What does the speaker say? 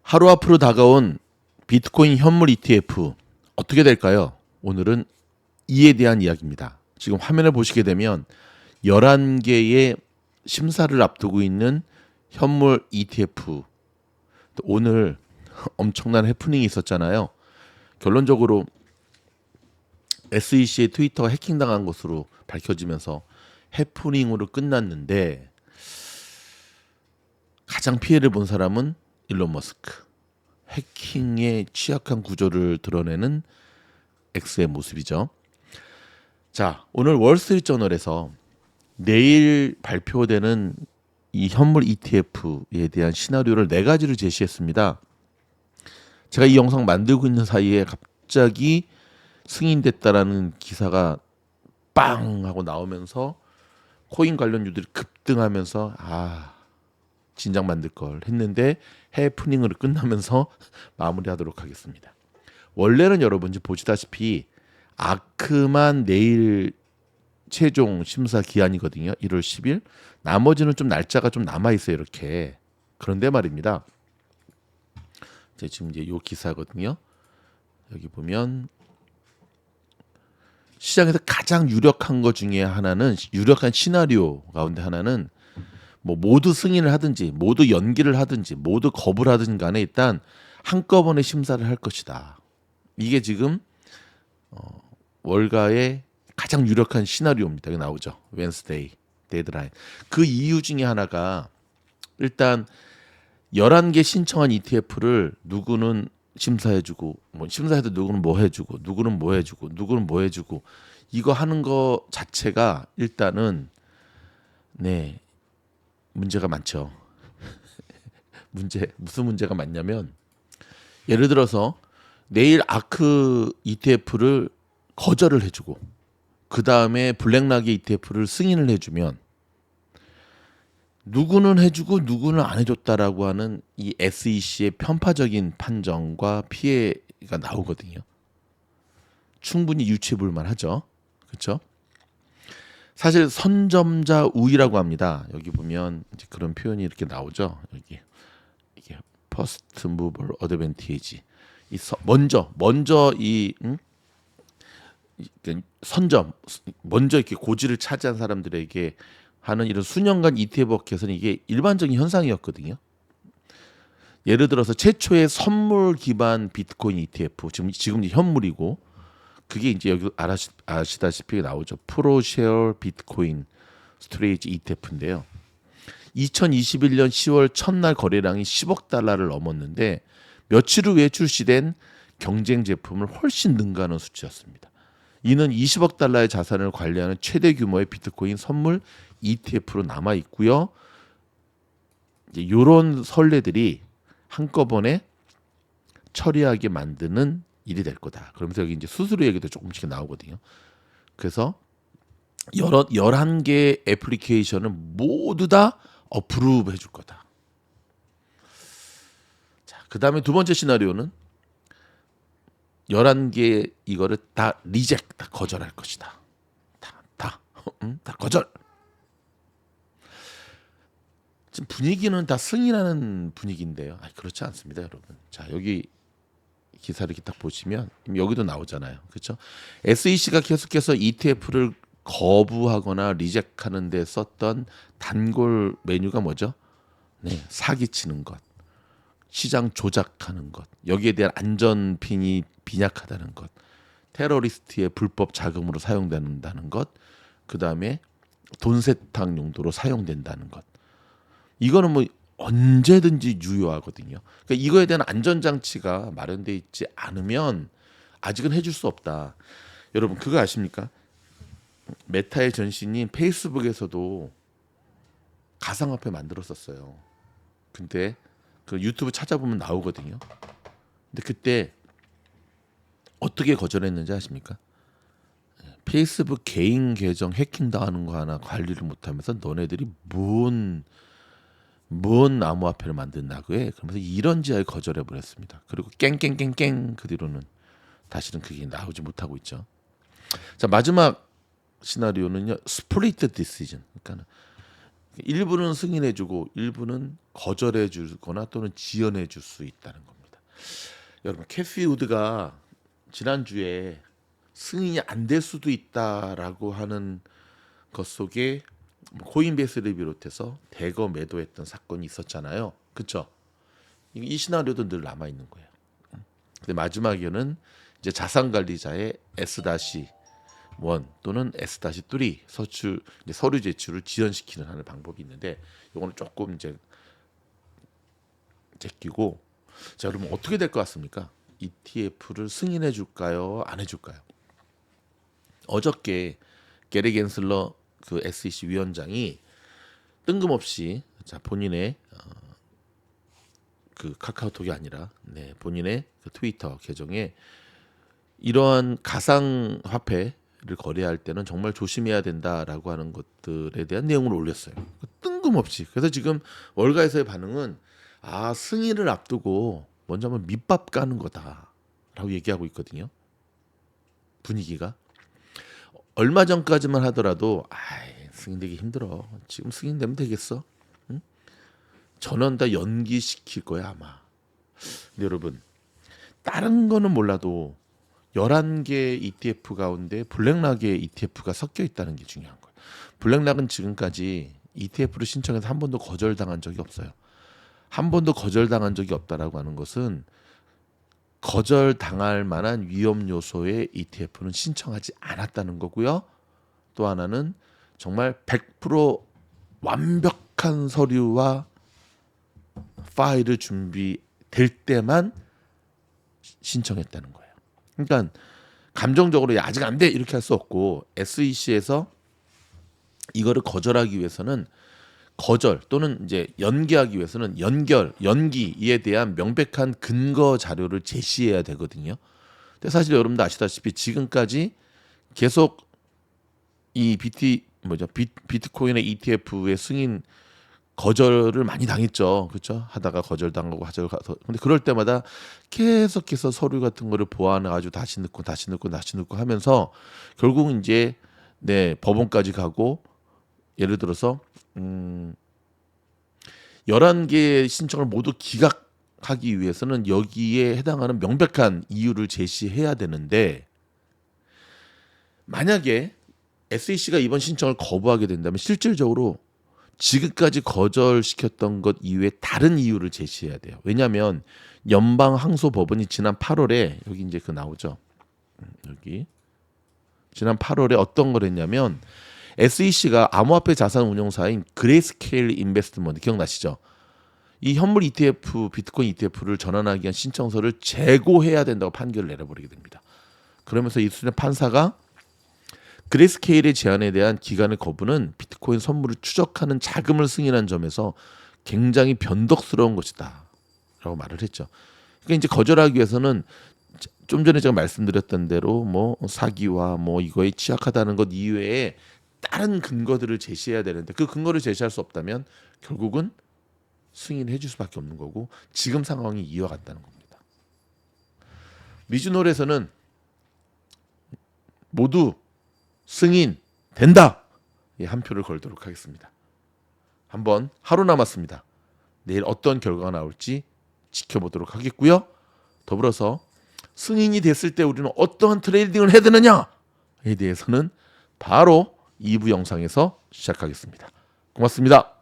하루 앞으로 다가온 비트코인 현물 ETF 어떻게 될까요? 오늘은 이에 대한 이야기입니다. 지금 화면을 보시게 되면 11개의 심사를 앞두고 있는 현물 ETF. 오늘 엄청난 해프닝이 있었잖아요. 결론적으로 SEC의 트위터가 해킹당한 것으로 밝혀지면서 해프닝으로 끝났는데 가장 피해를 본 사람은 일론 머스크. 해킹의 취약한 구조를 드러내는 X의 모습이죠. 자, 오늘 월스트리트저널에서 내일 발표되는 이 현물 ETF에 대한 시나리오를 4가지를 제시했습니다. 제가 이 영상 만들고 있는 사이에 갑자기 승인됐다라는 기사가 빵 하고 나오면서 코인 관련주들이 급등하면서 진작 만들 걸 했는데 해프닝으로 끝나면서 마무리하도록 하겠습니다. 원래는 여러분 보시다시피 아크만 내일 최종 심사 기한이거든요. 1월 10일. 나머지는 좀 날짜가 좀 남아 있어요. 이렇게. 그런데 말입니다. 지금 이제 요 기사거든요. 여기 보면 시장에서 가장 유력한 것 중에 하나는 유력한 시나리오 가운데 하나는 뭐 모두 승인을 하든지 모두 연기를 하든지 모두 거부를 하든지 간에 일단 한꺼번에 심사를 할 것이다. 이게 지금 월가의 가장 유력한 시나리오입니다. 여기 나오죠. 웬스데이 데드라인. 그 이유 중에 하나가 일단 11개 신청한 ETF를 누구는 심사해주고 뭐 심사해도 누구는 뭐 해주고 누구는 뭐 해주고 누구는 뭐 해주고 이거 하는 거 자체가 일단은 네 문제가 많죠. 무슨 문제가 많냐면 예를 들어서 내일 아크 ETF를 거절을 해주고 그 다음에 블랙락의 ETF를 승인을 해주면 누구는 해주고 누구는 안 해줬다라고 하는 이 SEC의 편파적인 판정과 피해가 나오거든요. 충분히 유추해볼 하죠. 그렇죠? 사실 선점자 우위라고 합니다. 여기 보면 이제 그런 표현이 이렇게 나오죠. 여기 이게 First Mover Advantage. 먼저 이 선점 먼저 이렇게 고지를 차지한 사람들에게 하는 이런 수년간 ETF 업계에서는 이게 일반적인 현상이었거든요. 예를 들어서 최초의 선물 기반 비트코인 ETF 지금 이제 현물이고 그게 이제 여기 아시다시피 나오죠. 프로쉐어 비트코인 스토리지 ETF인데요. 2021년 10월 첫날 거래량이 10억 달러를 넘었는데 며칠 후에 출시된 경쟁 제품을 훨씬 능가하는 수치였습니다. 이는 20억 달러의 자산을 관리하는 최대 규모의 비트코인 선물 ETF로 남아 있고요. 이런 선례들이 한꺼번에 처리하게 만드는 일이 될 거다. 그러면서 여기 이제 수수료 얘기도 조금씩 나오거든요. 그래서 11개 애플리케이션을 모두 다 어프루브 해줄 거다. 자, 그 다음에 두 번째 시나리오는 11개 이거를 다 리젝트, 다 거절할 것이다. 다 거절. 지금 분위기는 다 승인하는 분위기인데요. 그렇지 않습니다, 여러분. 자, 여기 기사를 이렇게 딱 보시면 여기도 나오잖아요. 그렇죠? SEC가 계속해서 ETF를 거부하거나 리젝하는 데 썼던 단골 메뉴가 뭐죠? 네, 사기치는 것, 시장 조작하는 것, 여기에 대한 안전핀이 빈약하다는 것, 테러리스트의 불법 자금으로 사용된다는 것, 그 다음에 돈 세탁 용도로 사용된다는 것. 이거는 뭐 언제든지 유효하거든요. 그러니까 이거에 대한 안전장치가 마련돼 있지 않으면 아직은 해줄 수 없다. 여러분 그거 아십니까? 메타의 전신인 페이스북에서도 가상화폐 만들었었어요. 근데 그 유튜브 찾아보면 나오거든요. 근데 그때 어떻게 거절했는지 아십니까? 페이스북 개인 계정 해킹당하는 거 하나 관리를 못하면서 너네들이 뭔 암호화폐를 만든다고 해? 그러면서 이런 지하에 거절해 버렸습니다. 그리고 깽깽깽깽 그 뒤로는 다시는 그게 나오지 못하고 있죠. 자, 마지막 시나리오는요. 스플리트 디시전. 그러니까 일부는 승인해주고 일부는 거절해주거나 또는 지연해줄 수 있다는 겁니다. 여러분 캐시 우드가 지난주에 승인이 안 될 수도 있다라고 하는 것 속에 코인베이스를 비롯해서 대거 매도했던 사건이 있었잖아요. 그렇죠? 이 시나리오도 늘 남아 있는 거예요. 근데 마지막에는 이제 자산 관리자의 S-1 또는 S-3 서류 제출을 지연시키는 하는 방법이 있는데 이거는 조금 이제 제끼고 자 그러면 어떻게 될 것 같습니까? ETF를 승인해 줄까요? 안 해줄까요? 어저께 게리 겐슬러 그 SEC 위원장이 뜬금없이 자 본인의 그 카카오톡이 아니라 본인의 그 트위터 계정에 이러한 가상 화폐를 거래할 때는 정말 조심해야 된다라고 하는 것들에 대한 내용을 올렸어요. 뜬금없이. 그래서 지금 월가에서의 반응은 승인을 앞두고 먼저 한번 밑밥 까는 거다라고 얘기하고 있거든요. 분위기가. 얼마 전까지만 하더라도 승인되기 힘들어. 지금 승인되면 되겠어? 응? 전원 다 연기시킬 거야 아마. 근데 여러분 다른 거는 몰라도 11개 ETF 가운데 블랙락의 ETF가 섞여 있다는 게 중요한 거예요. 블랙락은 지금까지 ETF를 신청해서 한 번도 거절당한 적이 없어요. 한 번도 거절당한 적이 없다라고 하는 것은 거절당할 만한 위험 요소의 ETF는 신청하지 않았다는 거고요. 또 하나는 정말 100% 완벽한 서류와 파일을 준비될 때만 신청했다는 거예요. 그러니까 감정적으로 아직 안 돼 이렇게 할 수 없고 SEC에서 이거를 거절하기 위해서는 거절 또는 이제 연기하기 위해서는 연기에 대한 명백한 근거 자료를 제시해야 되거든요. 근데 사실 여러분도 아시다시피 지금까지 계속 이 비트코인의 ETF의 승인 거절을 많이 당했죠. 그렇죠? 하다가 거절당하고 근데 그럴 때마다 계속해서 서류 같은 거를 보완해 가지고 다시 넣고 하면서 결국은 이제 법원까지 가고 예를 들어서 11개의 신청을 모두 기각하기 위해서는 여기에 해당하는 명백한 이유를 제시해야 되는데 만약에 SEC가 이번 신청을 거부하게 된다면 실질적으로 지금까지 거절시켰던 것 이외에 다른 이유를 제시해야 돼요. 왜냐하면 연방항소법원이 지난 8월에 여기 이제 그 나오죠. 여기 지난 8월에 어떤 걸 했냐면 SEC가 암호화폐 자산 운용사인 그레이스케일 인베스트먼트 기억나시죠? 이 현물 ETF, 비트코인 ETF를 전환하기 위한 신청서를 재고해야 된다고 판결을 내려버리게 됩니다. 그러면서 이 수준의 판사가 그레이스케일의 제안에 대한 기간의 거부는 비트코인 선물을 추적하는 자금을 승인한 점에서 굉장히 변덕스러운 것이다 라고 말을 했죠. 그러니까 이제 거절하기 위해서는 좀 전에 제가 말씀드렸던 대로 뭐 사기와 뭐 이거에 취약하다는 것 이외에 다른 근거들을 제시해야 되는데 그 근거를 제시할 수 없다면 결국은 승인해 줄 수밖에 없는 거고 지금 상황이 이어갔다는 겁니다. 미즈노에서는 모두 승인된다. 한 표를 걸도록 하겠습니다. 한번 하루 남았습니다. 내일 어떤 결과가 나올지 지켜보도록 하겠고요. 더불어서 승인이 됐을 때 우리는 어떠한 트레이딩을 해야 되느냐에 대해서는 바로 2부 영상에서 시작하겠습니다. 고맙습니다.